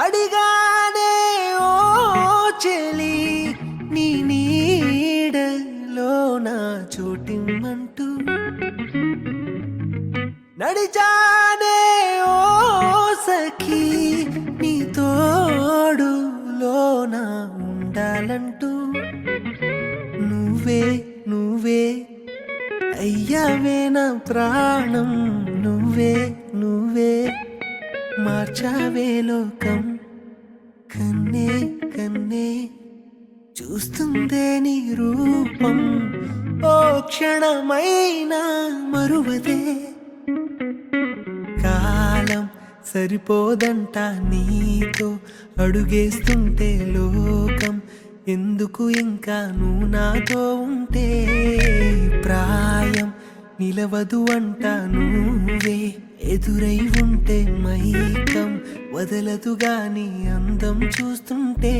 అడిగానే ఓ చెలి నీ నీడలో నా చోటిమ్మంటూ నడిచానే ఓ సఖీ నీ తోడులోన ఉండాలంటూ నువ్వే నువ్వే అయ్యావే నా ప్రాణం నువ్వే నువ్వే మార్చావే లోకం కన్నే కన్నే చూస్తుందే నీ రూపం ఓ క్షణమైనా మరువదే కాలం సరిపోదంట నీతో అడుగేస్తుంటే లోకం ఎందుకు ఇంకా నువ్వు నాతో ఉంటే ప్రాయం నిలవదు అంట నువ్వే ఎదురై ఉంటే మైకం వదలదు గాని అందం చూస్తుంటే